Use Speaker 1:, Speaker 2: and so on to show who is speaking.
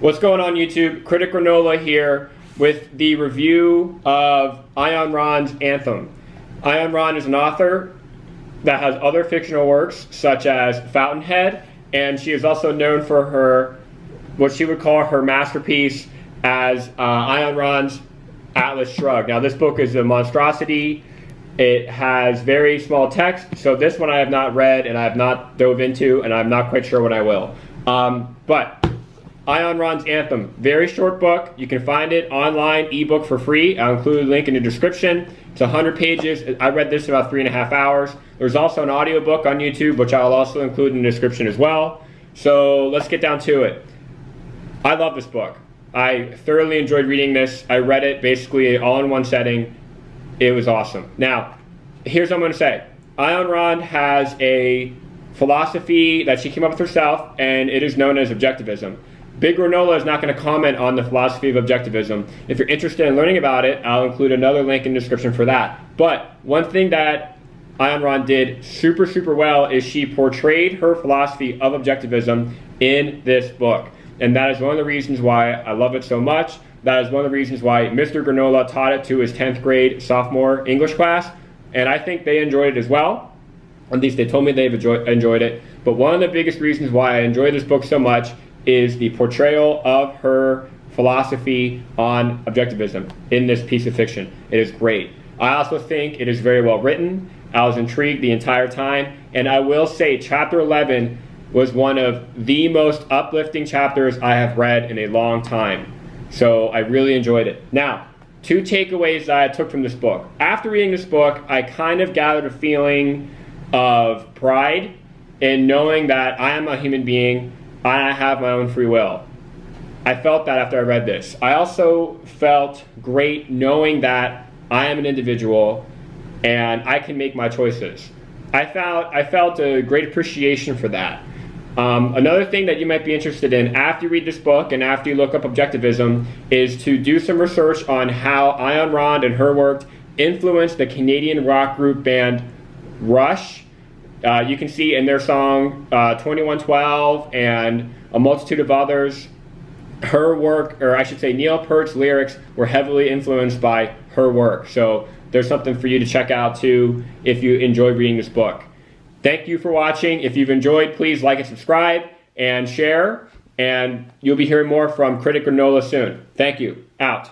Speaker 1: What's going on YouTube? Critic Granola here with the review of Ayn Rand Anthem. Ayn Rand is an author that has other fictional works such as Fountainhead, and she is also known for her, what she would call her masterpiece as Ayn Rand's Atlas Shrugged. Now this book is a monstrosity. It has very small text, so this one I have not read and I have not dove into, and I'm not quite sure what I will. But Ayn Rand's Anthem, very short book. You can find it online, ebook for free. I'll include a link in the description. It's 100 pages. I read this in about 3.5 hours. There's also an audiobook on YouTube, which I'll also include in the description as well. So let's get down to it. I love this book. I thoroughly enjoyed reading this. I read it basically all in one setting. It was awesome. Now, here's what I'm going to say. Ayn Rand has a philosophy that she came up with herself, and it is known as objectivism. BigGranola is not going to comment on the philosophy of objectivism. If you're interested in learning about it, I'll include another link in the description for that. But one thing that Ayn Rand did super well is she portrayed her philosophy of objectivism in this book. And that is one of the reasons why I love it so much. That is one of the reasons why Mr. Granola taught it to his 10th grade sophomore English class. And I think they enjoyed it as well. At least they told me they've enjoyed it. But one of the biggest reasons why I enjoy this book so much is the portrayal of her philosophy on objectivism in this piece of fiction. It is great. I also think it is very well written. I was intrigued the entire time. And I will say chapter 11 was one of the most uplifting chapters I have read in a long time. So I really enjoyed it. Now, 2 takeaways that I took from this book. After reading this book, I kind of gathered a feeling of pride in knowing that I am a human being. I have my own free will. I felt that after I read this. I also felt great knowing that I am an individual and I can make my choices. I felt a great appreciation for that. Another thing that you might be interested in after you read this book and after you look up objectivism is to do some research on how Ayn Rand and her work influenced the Canadian rock group band Rush. You can see in their song 2112 and a multitude of others, her work, or I should say Neil Peart's lyrics were heavily influenced by her work. So there's something for you to check out too if you enjoy reading this book. Thank you for watching. If you've enjoyed, please like and subscribe and share, and you'll be hearing more from Critic Granola soon. Thank you. Out.